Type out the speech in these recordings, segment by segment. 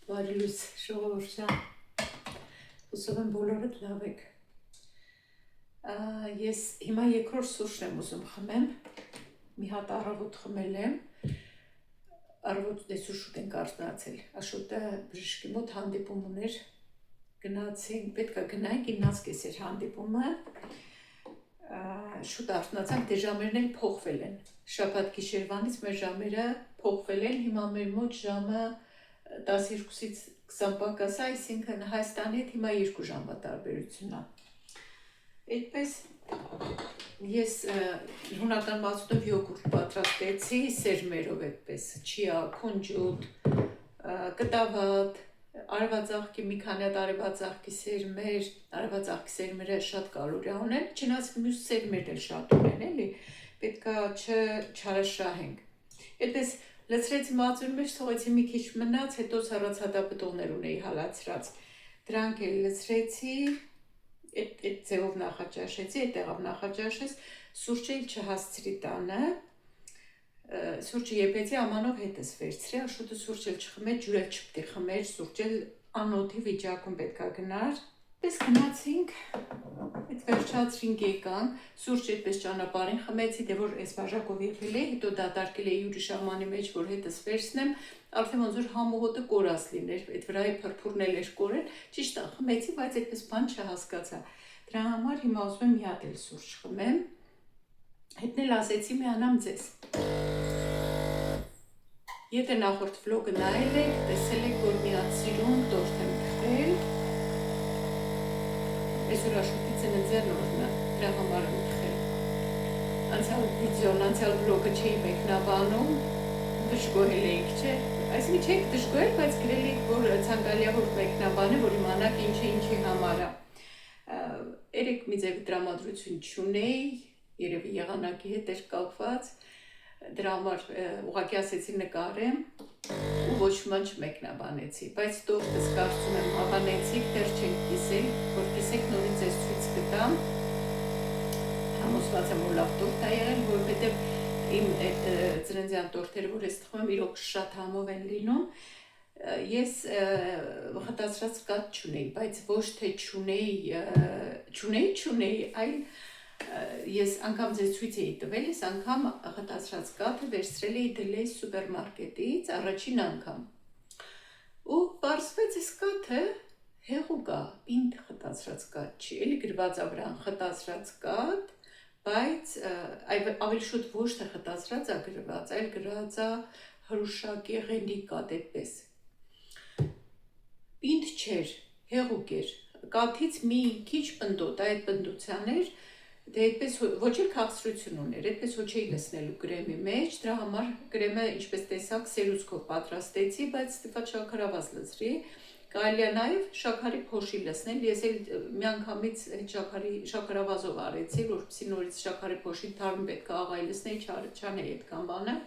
Բարելույս ժողովուրդ, հուսով եմ բոլորդ լավ եք։ Ես հիմա երկրորդ սուրճն եմ ուզում խմեմ, մի հատ առավոտ խմել եմ, առավոտ դեսու շուտ ենք արթնացել, Աշոտը բժշկի մոտ հանդիպում ուներ, գնացինք, պետք է գնայինք, 9:30 էր հանդիպումը, շուտ արթնացանք, դե ժամերն էլ փոխվել են, շաբաթ գիշերվանից մեր ժամերը փոխվել են, հիմա մեր մոտ ժամը 12-ից 20 պակաս է, այսինքն Հայաստանի հետ հիմա 2 ժամվա տարբերություն է։ Այդպես ես հունական մածունով յոգուրտ պատրաստեցի, սերմերով այդպես, չիա, քունջուտ, կտավատ, արևածաղկի մի քանի հատ արևածաղկի սերմեր, արևածաղկի սերմերը շատ կալորիա ունեն, չնայած մյուս սերմերն էլ շատ ունեն, էլի, պետք է չարաշահենք։ Այդպես լցրեցի մածունի մեջ, թողեցի մի քիչ մնաց, հետո սառցադապտողներ ունեի հալացրած, դրանք էլ լցրեցի, այդ ձևով նախաճաշեցի, այդտեղով նախաճաշես, սուրճը էլ չհասցրի տանը, սուրճը եփեցի, ամանով հետս վերցրի, Աշոտը սուրճ էլ չխմեր, ջուր էլ չպետք է խմեր, սուրճ էլ անոթի վիճակում պետք է գնար։ Այդպես գնացինք, այդ վերջացրինք եկանք, սուրճ այդպես ճանապարհին խմեցի, դե որ այս բաժակով եփել էի, հետո դատարկել էի ուրիշ ամանի մեջ, որ հետս վերցնեմ, արդեն ոնց որ համոհոտը կորած լիներ, այդ վրայի փրփուրն էլ էր կորել, ճիշտ է, խմեցի, բայց այդպես բան չհասկացա։ Դրա համար հիմա ուզում եմ մի հատ էլ սուրճ խմեմ, հետն էլ ասեցի միանամ ձեզ։ Եթե նախորդ վլոգը նայել եք, տեսել եք, որ մի հատ սիրուն տորտ եմ թխել, այսօր Աշոտի ծննդյան օրն է, դրա համար եմ թխել։ Անցյալ վիդեոն, անցյալ վլոգը չէի մեկնաբանում, դժգոհել էիք, չէ՞։ Այսինքն չեք դժգոհել, բայց գրել էիք, որ ցանկալի է որ մեկնաբանը, որ իմանաք ինչի համար է։ Երեք մի ձև տրամադրություն չունեի, երևի եղանակի հետ էր կապված, դրա համար ուղղակի ասեցի նկարեմ ու ոչ ման չմեկնաբանեցի, բայց տորտս կարծում եմ հավանեցիք, դեռ չենք կիսել, որ կիսեք նորից ես ցույց կտամ, համոզված եմ, որ լավ տորտ է եղել, որովհետև իմ այդ ծննդյան տորտերը, որ ես թխում եմ, իրոք շատ համով են լինում, ես խտացրած կաթ չունեի, բայց ոչ թե չունեի, այլ ես անգամ ձեզ ցույց էի տվել, ես անգամ խտացրած կաթը վերցրել էի դլեյ սուպերմարկետից առաջին անգամ։ Ու պարզվեց այս կաթը հեղուկ է, պինդ խտացրած կաթ չի, էլի գրված է վրան խտացրած կաթ, բայց ավելի շուտ ոչ թե խտացրած է գրված, այլ գրված է հրուշակի ղենի կաթ այդպես։ Պինդ չէր, հեղուկ էր, կաթից մի քիչ պնդոտ, այդ պնդության էր, դե այդպես ոչ էլ քաղցրություն ուներ, այդպես ոչ էի լցնելու կրեմի մեջ, դրա համար կրեմը ինչպես տեսակ սերուցքով պատրաստեցի, բայց ստիպված շաքարավազ լցրի, կարելի է նաև շաքարի փոշի լցնել, ես էլ միանգամից շաքարավազով արեցի, որպեսզի նորից շաքարի փոշին թարմ պետք է աղայի լցնել, չանեի այդքան բանը,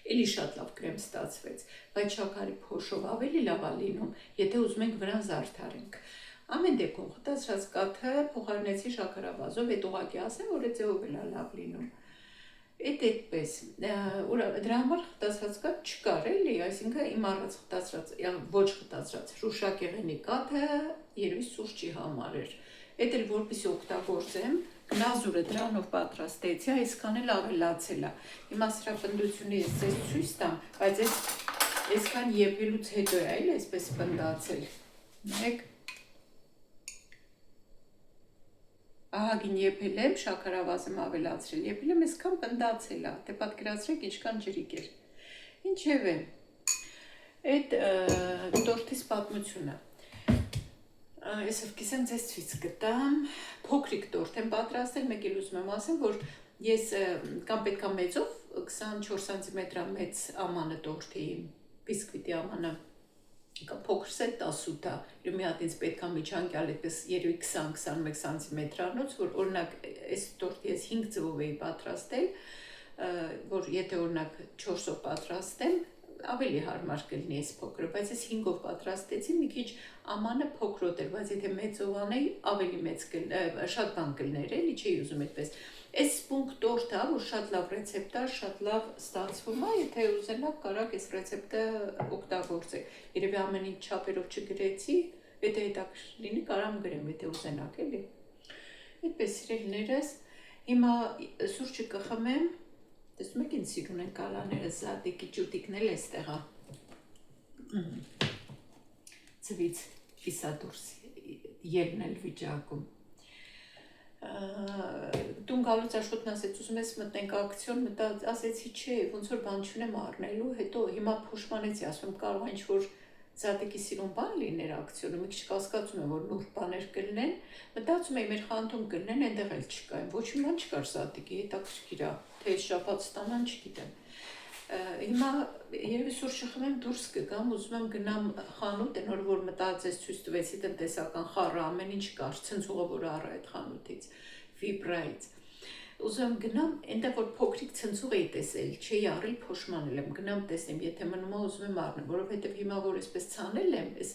էլի շատ լավ կրեմ ստացվեց, բայց շաքարի փոշով ավելի լավ է լինում, եթե ուզում ենք վրան զարդարենք։ Ամեն դեպքում խտացրած կաթը փոխարինեցի շաքարավազով, այդ ուղղակի ասեմ, որ այդ ձևով էլ լավ լինում։ Այդպես, դրա համար խտացրած կաթ չկար էլի, այսինքն իմ առած խտացրած, ոչ խտացրած, հրուշակ եղենի կաթը երևի սուրճի համար էր։ Այդ էլ որպեսզի օգտագործեմ, գնազուրը դրանով պատրաստեցի, այսքան էլ ավելացել է։ Հիմա սրա պնդությունը ես ձեզ ցույց տամ, բայց այսքան եփելուց հետո է այլ այսպես պնդացել։ Մեկ ահագին եփել եմ, շաքարավազ եմ ավելացրել, եփել եմ այսքան պնդացել է, դե պատկերացրեք ինչքան ջրիկ էր։ Ինչևէ, այդ տորտից պատմությունը։ Այսօր կիսեմ ձեզ ցույց կտամ, փոքրիկ տորտ եմ պատրաստել, մեկ էլ ուզում եմ ասեմ, որ ես կամ պետքա մեծով 24 սանտիմետր մեծ ամանը տորտ էի, բիսկվիտի ամանը, կամ փոքրս է 10-8 է, մի հատ ինձ պետքա միջանկյալ այդպես երևի 20-21 սանտիմետրանոց, որ օրինակ այս տորտի ես 5 ձևով էի պատրաստել, որ եթե օրինակ 4-ով պատրաստեմ, ավելի հարմար կլինի այս փոքրը, բայց ես 5-ով պատրաստեցի, մի քիչ ամանը փոքրոտ էր, բայց եթե մեծով անեի, ավելի մեծ շատ բան կլներ, էլի չի ուզում այդպես։ Այս սպունգ տորթը, որ շատ լավ ռեցեպտ է, շատ լավ ստացվում է, եթե ուզենաք, կարաք այս ռեցեպտը օգտագործեք։ Երևի ամեն ինչ չափերով չգրեցի, եթե հետաքրքիր լինի, կարամ գրեմ, եթե ուզենաք, էլի։ Այդպես սիրելիներս, հիմա սուրճը կխմեմ, տեսնում եք ինձ սիրուն են կալաները, զատիկի ճուտիկն էլ էստեղ է։ Ծվից իսա դուրս ելն էլ վիճակում։ Տուն գալուց Աշոտն ասեց, ուզում ես մտնենք ակցիոն, ասեցի չէ, ոնց որ բան չունեմ առնելու, հետո հիմա փոշմանեցի, ասում եմ կարող է ինչ-որ զատիկի սիրուն բան լիներ ակցիոնում, մի քիչ կասկածում եմ, որ նուրբ բաներ կլինեն, մտածում էի մեր խանութում կլինեն, այնտեղ էլ չկա, ոչ մի բան չկար զատիկի, հետաքրքիր է, թե շաբաթ ստանան, չգիտեմ։ Հիմա երևի սուրճը խմեմ դուրս կգամ, ուզում եմ գնամ խանութ, այն որ մտածես ցույց տվեցի տնտեսական խառը, ամեն ինչ կար, ցնցուղը որ առա այդ խանութից, վիբրայից։ Ուզում եմ գնամ, այնտեղ որ փոքրիկ ցնցուղ էի տեսել, չէի առել, փոշմանել եմ, գնամ տեսնեմ, եթե մնում է ուզում եմ առնեմ, որովհետև հիմա որ այսպես ցանել եմ, այս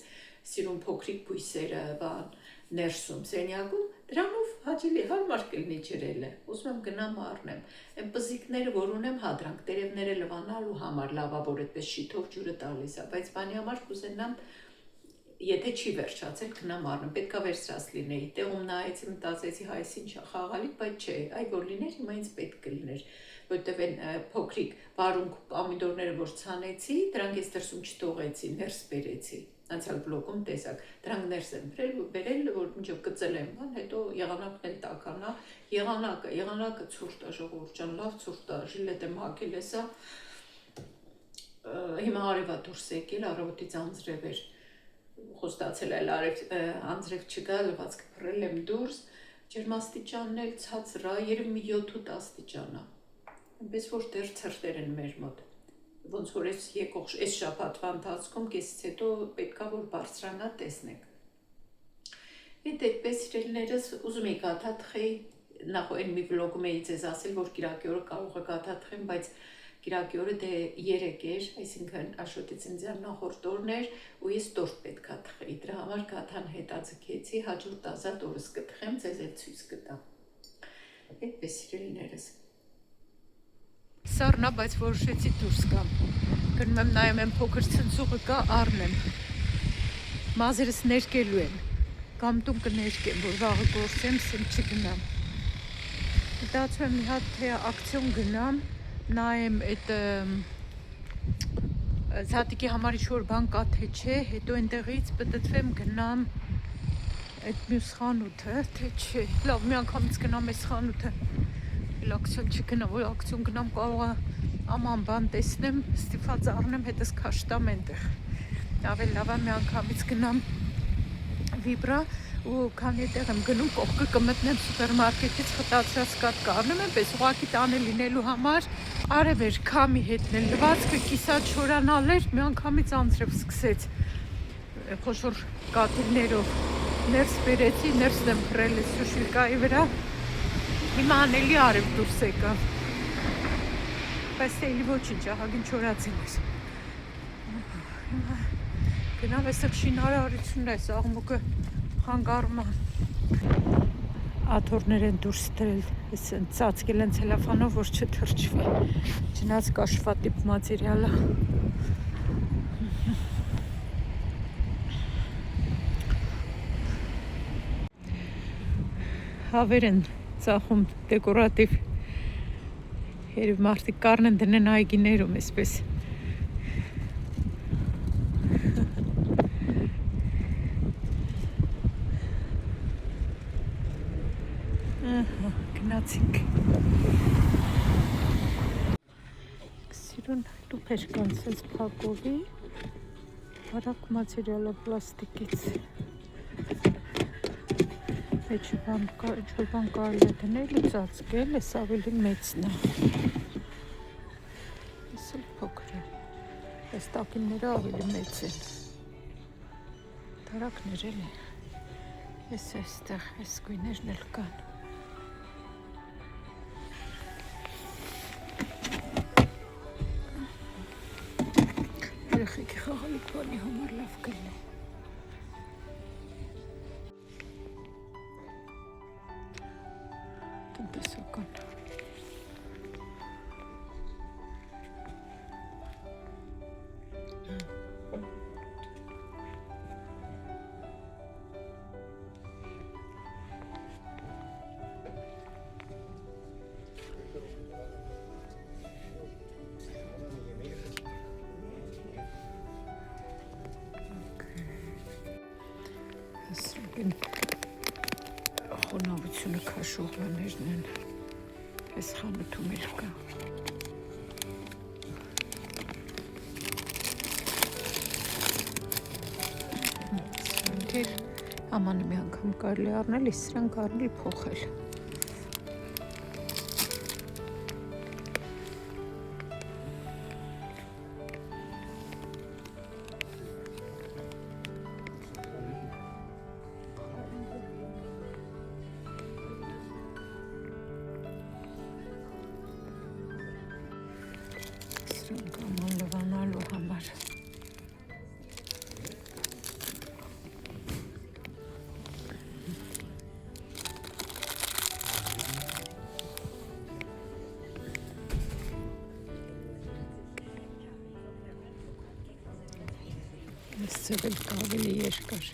սիրուն փոքրիկ բույսերը, բան, ներսում, սենյակում, դրանով հաճելի հարմար կլինի ջրելը, ուզում եմ գնամ առնեմ, այն պզիկները, որ ունեմ հադրանք, տերևները լվանալու համար լավա, որ այդպես շիթով ջուրը տալիս է, բայց բանի համար կուզենամ, եթե չի վերջացել, գնամ առնեմ, պետք է վերցրած լինեի, տեղում նայեցի, մտածեցի, հայս ինչ խաղալիք, բայց չէ, այ որ լիներ, հիմա ինձ պետք կլիներ, որտև այն փոքրիկ վարունգ պոմիդորները, որ ցանեցի, դրանք ես դրսում չթողեցի, ներս բերեցի, անցյալ բլոկում տեսակ, դրանք ներս եմ բերել, որ մինչև գծել եմ, հետո եղանակն էլ տականա, եղանակը ցուրտ է, ժողովուրդ ջան, լավ ցուրտ է, ժիլետ եմ հագել էսա, հիմա արևա դուրս եկել, առավոտից անձրև էր, խոստացել էլ անձրև չկա, լվացքը փռել եմ դուրս, ջերմաստիճանն էլ ցածր է, երևի մի 7-8 աստիճան է, այնպես որ դեռ ցրտեր են մեր մոտ, ոնց որ այս շաբաթվա ընթացքում կեսից հետո պետքա որ բարձրանա տեսնենք։ Այդ այդպես սիրելիներս ուզում էի գաթաթխեի, նախ այն մի վլոգում էի ձեզ ասել, որ կիրակի օրը կարող է գաթաթխեմ, բայց կիրակի օրը դե 3 էր, այսինքն Աշոտի ծննդյան նախորդ օրն էր, ու ես տորտ պետքա թխեի, դրա համար գաթան հետաձգեցի, հաջորդ ազատ օրս կթխեմ, ձեզ էլ ցույց կտամ։ Այդպես սիրելիներս։ Սառնա, բայց որոշեցի դուրս գամ, գնում եմ նայում եմ փոքր ցնցուղը կա, առնեմ, մազերս ներկելու են, կամ տուն կներկեմ, որ վաղը գործեմ, սեմ չգնամ, մտածում եմ մի հատ թե ակցիոն գնամ, նայեմ այդ զատիկի համար ինչ-որ բան կա թե չէ, հետո այնտեղից պտտվեմ գնամ այդ մյուս խանութը, թե չէ, լավ մի անգամից գնամ այս խանութը, ակցիոն չգնամ, որ ակցիոն գնամ կարող է աման բան տեսնեմ, ստիպված առնեմ, հետս քաշտամ այնտեղ։ Ավելի լավ է մի անգամից գնամ վիբրա ու քանի այդտեղ եմ գնում, կողքը կմտնեմ սուպերմարկետից խտացրած կատ կառնեմ, այնպես ուղղակի տանը լինելու համար արև էր քամի հետնել, լվացքը կիսատ շորանալ էր, մի անգամից անձրև սկսեց խոշոր կաթիլներով ներս բերեցի, ներսն եմ փռել սուշիկայի վրա Հիմա անելի արև դուրս եկավ, բայց էլի ոչինչ, ահագին չորացել ես։ Հիմա գնամ էստեղ շինարարությունն այս աղմուկը խանգարում է։ Աթոռներ են դուրս դրել, ծածկել են ցելոֆանով, որ չթրջվի, չնայած կաշվատիպ մատերիալ է։ Հավեր են ծախում դեկորատիվ երև մարդիկ կառն են դնեն այգիներում այսպես գնացինք սիրուն լուպեր կան սենց փակովի հարակ մատերիալը պլաստիկից ինչ-որ բան կարելի է դնել ու ծածկել, ես ավելի մեծն է։ Ես էլ փոքր է, այս տակինները ավելի մեծ են։ Դարակներ էլ են, ես այստեղ, այս գույներն էլ կան։ երեխեքի խաղալիք բանի համար լավ կլինի։ Տնտեսական։ Խոնավությունը քաշող բաներն են, այս խանութում էլ կա։ Սրանք էլ ամանը մի անգամ կարելի առնել, իսկ սրանք առնել փոխել։ Կաման լվանալու համար։ Այս ծևել կա ավելի երկար։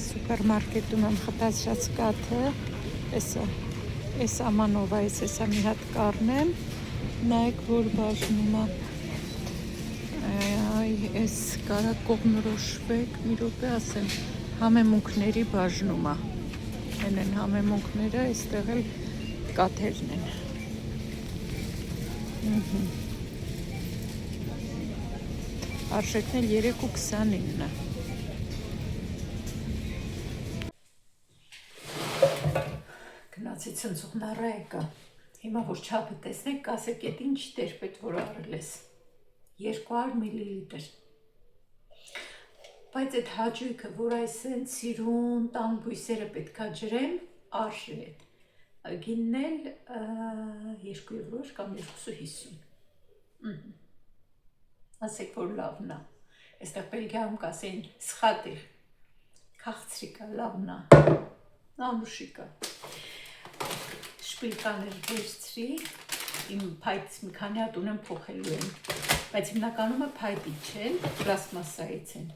Սուպերմարկետում եմ խտացրած կաթը, այս ամանովայից էսա մի հատ կառնեմ, նայեք որ բաժնում է, այս կարա կողմնորոշվեք, մի րոպե ասեմ, համեմունքների բաժնում է, են համեմունքները, այստեղ էլ կաթերն են, արժեքն էլ 3.29 է։ Գնացի ցնցողն առա եկա, հիմա որ չափը տեսնեք, կասեք էդ ինչ դեր պետ որ առել ես, 200 միլիլիտր, բայց այդ հաճույքը, որ այս են սիրուն, տան բույսերը պետքա ջրեմ, արժի էդ, գինն էլ 2 եվրո կամ 2.50, ասեք որ լավն է, այստեղ Բելգիայում կասեն սխատիր, քաղցրիկա, լավն է, անուշիկա, շպիլկաներ վերցրի, իմ փայտից մի քանի հատ ունեմ փոխելու են, բայց հիմնականում է փայտի չեն, պլաստմասայից են,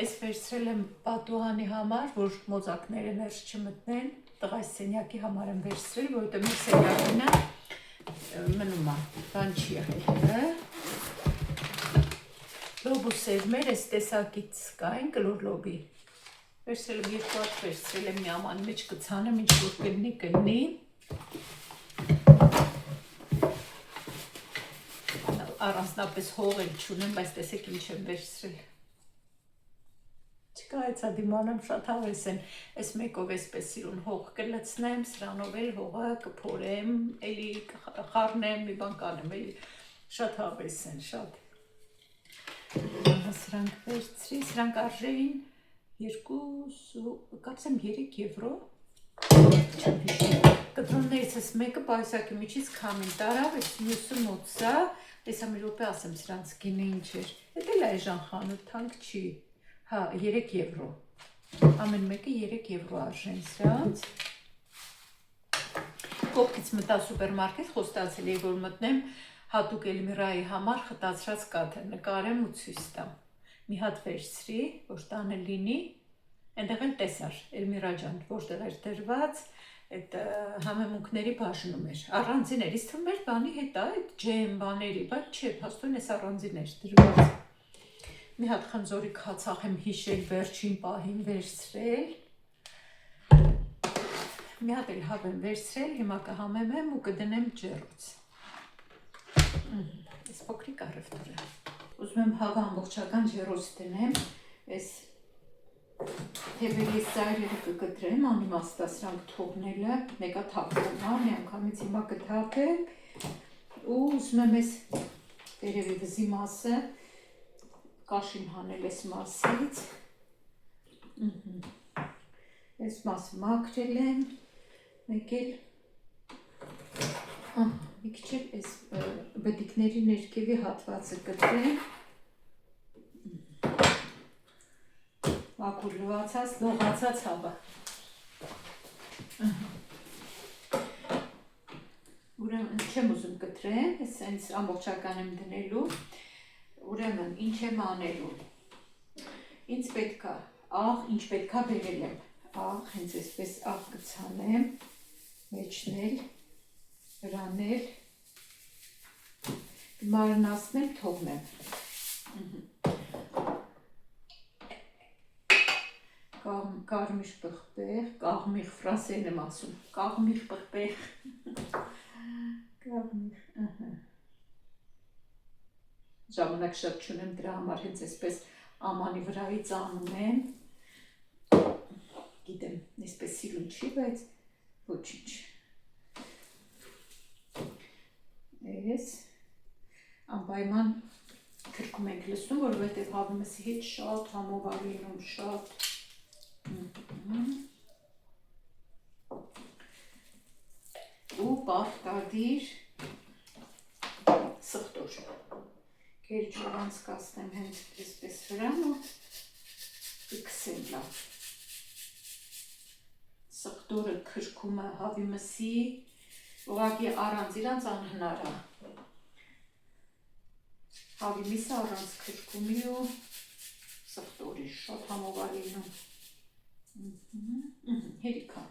այս վերցրել եմ պատուհանի համար, որ մոզակները ներս չմտնեն, տղայս սենյակի համար եմ վերցրել, որովհետև մի սենյակինը մնում է, բան չի եղել, լոբուսեր մեր այս տեսակից կային կլոր լոբի, վերցրել եմ 2 հատ վերցրել եմ մի աման մեջ կցանեմ, ինչ որ կլնի, առանձնապես հող էլ չունեմ, բայց տեսեք ինչ եմ վերցրել, չկա այցա դիմանեմ շատ հավես են, այս մեկով էսպես սիրուն հող կլցնեմ, սրանով էլ հողը կփորեմ, էլի խառնեմ, մի բան կանեմ, էլի շատ հավես են, շատ, սրանք վերցրի, սրանք արժեին 2, 3 եվրո, կտրոններից ես մեկը պայսակի միջից քամին տարավ, այս մյուսը մոծա, տեսա մի րոպե ասեմ սրանց գինը ինչ էր, էդ էլ այժան խանութ թանկ չի, հա 3 եվրո, ամեն մեկը 3 եվրո արժեն սրանց, կողքից մտա սուպերմարկետ, խոստացել էի որ մտնեմ, հատուկ Էլմիրայի համար խտացրած կաթը նկարեմ ու ցույց տամ, մի հատ վերցրի, որ տանը լինի, այնտեղ էլ տեսար, Էլմիրա ջան, որտեղ էր դրված, այդ համեմունքների բաժնում էր, առանձին էր, իսկ թվում էր բանի հետ է, այդ ջեմ բաների, բայց չէ, փաստորեն էս առանձին էր դրված, մի հատ խնձորի քացախ եմ հիշել վերջին պահին վերցրել, մի հատ էլ հավ եմ վերցրել, հիմա կհամեմեմ ու կդնեմ ջեռոց, այս փոքրիկ առևտուրը, ուզում եմ հավը ամբողջական ջեռոց դնեմ, այս թևերի սայրերը կգտրեմ, անիմաստա սրանք թողնելը, մեկա թափվում է, մի անգամից հիմա կթափեմ ու ուզում եմ այս երևի վզի մասը կաշին հանել այս մասից, այս մասը մաքրել եմ, մեկ էլ մի քիչ այս բդիկների ներքևի հատվածը կտրեմ, մաքուր լվացած, լողացած հավը, ուրեմն չեմ ուզում կտրեմ, ես հենց ամբողջական եմ դնելու, ուրեմն ինչ եմ անելու, ինձ պետքա աղ, ինչ պետքա բերել եմ, աղ, հենց այսպես աղ կցանեմ, մեջնել, վրանել, մարնացնեմ, թողնեմ, կարմիր պղպեղ, կաղմիղ ֆրանսերեն եմ ասում, կաղմիղ պղպեղ, կաղմիղ, ժամանակ շատ չունեմ դրա համար հենց այսպես ամանի վրայից անում եմ, գիտեմ, այսպես սիրուն չի, բայց ոչինչ, ես անպայման քրքում ենք լսում, որովհետև հավիմսի հետ շատ համով լինում, շատ ու պարտադիր սխտոր, կերիչով անցկացնեմ հենց այսպես վրան ու կքսեմ լավ, սխտորը քրքումը հավիմսի, ուղղակի առանց իրանց անհնար է, հավիմիսը առանց քրքումի ու սխտորի շատ համով լինում, հերիքա,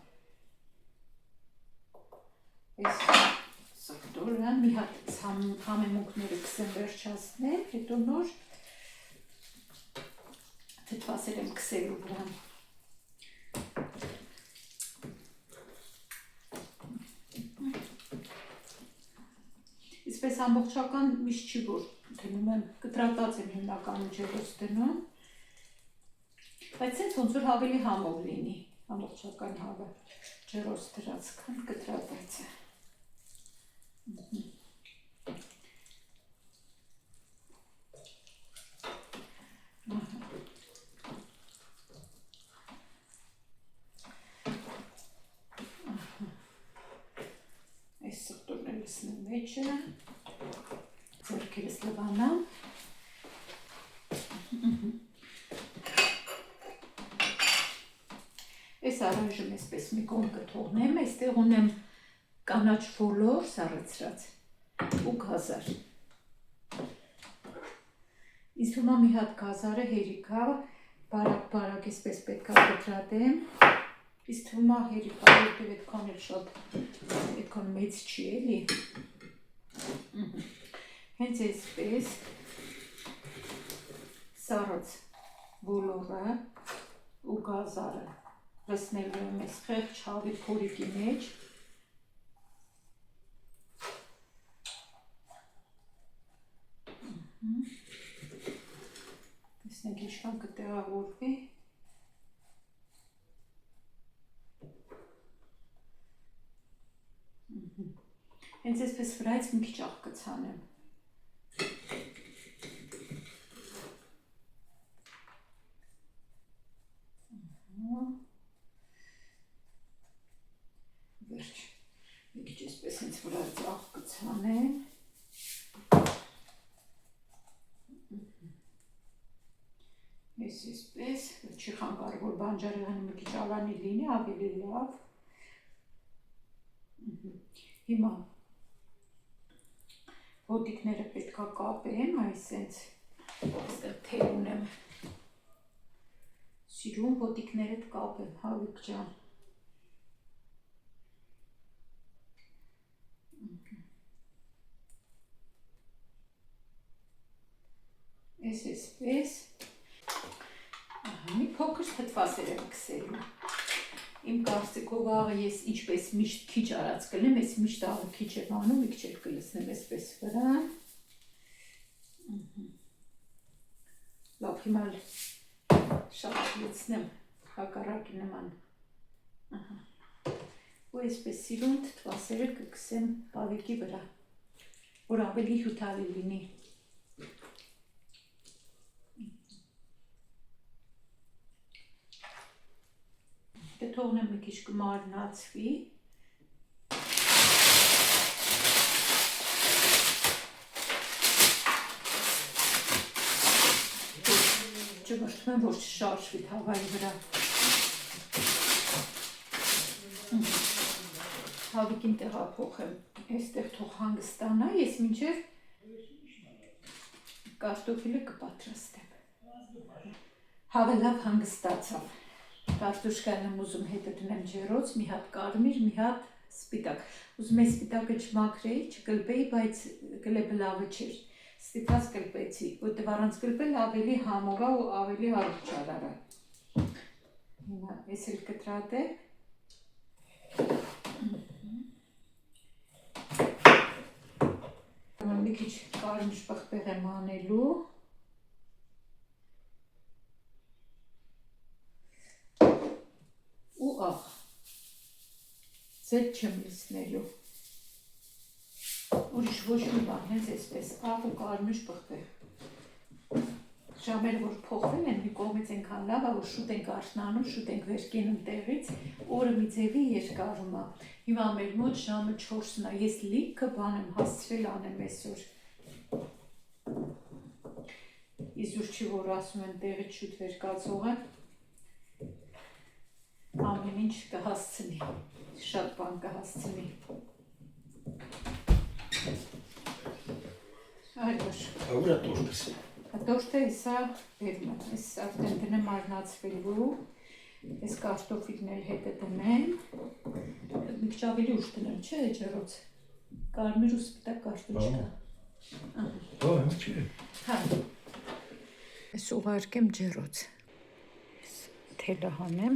այս սխտորը մի հատ համեմունքները կսեմ վերջացնել, հետո նոր թթվասեր եմ կսելու վրան, իսպես ամբողջական միշտ չի որ դնում եմ, կտրատած եմ հիմնականում ջերոս դնում, բայց սենց ոնց որ ավելի համով լինի, ամբողջական հավը ջերոս դրած, քան կտրատածը, այս սխտորն եմ լսնում մեջը, ձեռքերս լվանամ, այս առայժմ այսպես մի կողմ կթողնեմ, այստեղ ունեմ կանաչ ոլոր սառեցրած ու գազար, ինձ թվում է մի հատ գազարը հերիքա, բարակ այսպես պետքա կտրատեմ, ինձ թվում է հերիքա, որտև այդքան էլ շատ, այդքան մեծ չի էլի, հենց այսպես սառած ոլորը ու գազարը լցնելու եմ այս խեղճ հավի փորիկի մեջ, տեսնենք ինչքան կտեղավորվի, հենց այսպես վրայից մի քիչ աղ կցանեմ, վերջ, մի քիչ այսպես հենց վրայից աղ կցանեմ, այսպես, չի խանգարի, որ բանջարեղենը մի քիչ ալանի լինի, ավելի լավ, հիմա ոտիկները պետքա կապեմ, այսենց այստեղ թել ունեմ, սիրում ոտիկներդ կապեմ, հավիք ջան, այսպես, մի փոքր թթվասեր եմ կսելու, իմ կարծիքով աղը ես ինչպես միշտ քիչ արած կլեմ, ես միշտ աղը քիչ եմ անում, մի քիչ էլ կլցնեմ այսպես վրան, լավ հիմա շատ լցնեմ հակառակի նման, ու այսպես սիրուն թթվասերը կքսեմ հավիկի վրա, որ ավելի հյութալի լինի, թողնեմ մի քիչ կմարինացվի։ Ճգրտում եմ, որ չշարժվի թավայի վրա։ Հավիկին տեղափոխեմ, այստեղ թող հանգստանա, ես մինչև կարտոֆիլը կպատրաստեմ։ Հավը լավ հանգստացավ։ Կարտուշկան եմ ուզում հետը դնեմ ջեռոց, մի հատ կարմիր, մի հատ սպիտակ։ Ուզում եմ սպիտակը չմաքրեի, չկլպեի, բայց կլեպը լավը չէր։ Ստիպված կլպեցի, որտեղ առանց կլպել ավելի համով է ու ավելի հարուստ չարարա։ Հիմա ես էլ կտրատեմ։ Մի քիչ կարմիր պղպեղ եմ անելու։ Ու աղ, ձետ չեմ լցնելու, ուրիշ ոչ մի բան, հենց այսպես, աղ ու կարմիր պղպեղ։ Ժամերը, որ փոխվել են, մի կողմից ենքան լավ է, որ շուտ ենք արթնանում, շուտ ենք վեր կենում տեղից, օրը մի ձևի երկարում է։ Հիմա մեր մոտ ժամը 4-ն է, ես լիքը բան եմ հասցրել անեմ այսօր։ Իզուր չի, որ ասում են տեղից շուտ վեր կացող եմ, ամեն ինչ կհասցնի, շատ բան կհասցնի։ Այլոր։ Ուր է տորտս։ Տորտը իսա վերում եմ, ես արդեն դնեմ մարնացվելու, ես կարտոֆիլն էլ հետը դնեմ, մի քիչ ավելի ուշ դնեմ, չէ ջեռոց, կարմիր ու սպիտակ կարտոչկա։ Հա, չէ։ Հա, ես ուղարկեմ ջեռոց, ես թելը հանեմ,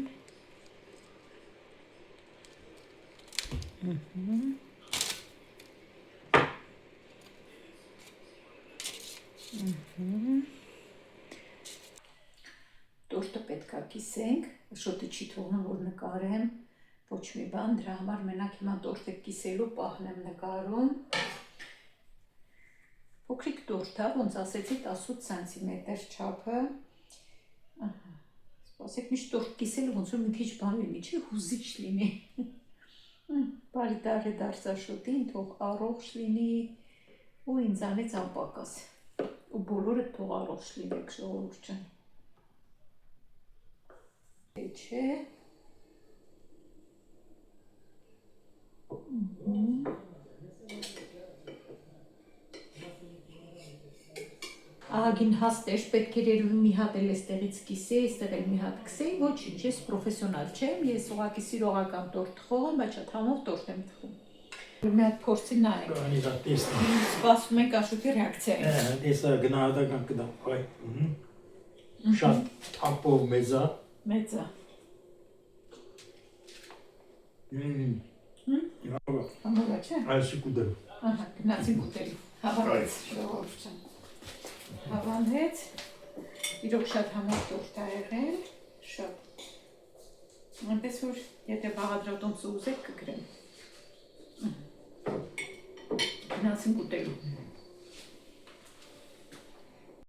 Տորտը պետք է կիսենք, շոտը չի թողնում, որ նկարեմ, ոչ մի բան, դրա համար մենակ հիմա տորտը կիսելու պահն եմ նկարում։ Փոքրիկ տորտ է, ոնց ասեցի 18 սանտիմետր չափը։ Սպասեք, միշտ տորտ կիսելը ոնց որ մի քիչ բան լինի, չէ, հուզիչ լինի։ Բարի տարի դարսաշոտին, թող առողջ լինի ու ինձանից անպակաս։ Ու բոլորը թող առողջ լինեք, ժողովուրդ ջան։ Չէ։ Ահագին հաստ էր, պետք էր երևի մի հատ էլ էստեղից կիսեի, էստեղ էլ մի հատ կսեի, ոչինչ, ես պրոֆեսիոնալ չեմ, ես ուղղակի սիրողական տորտ խողեմ, բայց շատ համով տորտ եմ թխում։ Մի հատ փորձի նայեք։ Անի դա տեսնի։ Սպասում ենք Աշոտի ռեակցիային։ Տեսա գնահատական կդամ, այ։ Շատ թափով մեծ է։ Մեծ է։ Համով է, չէ։ Այսի կուդեմ։ Ահա, գնացին ուտելու։ Հավանեց, ժողովուրդ ջան։ Հավանեց, իրոք շատ համով տորտ է եղել, շատ։ Այնպես որ եթե բաղադրատոմսը ուզեք կգրեմ։ Գնացին ուտելու։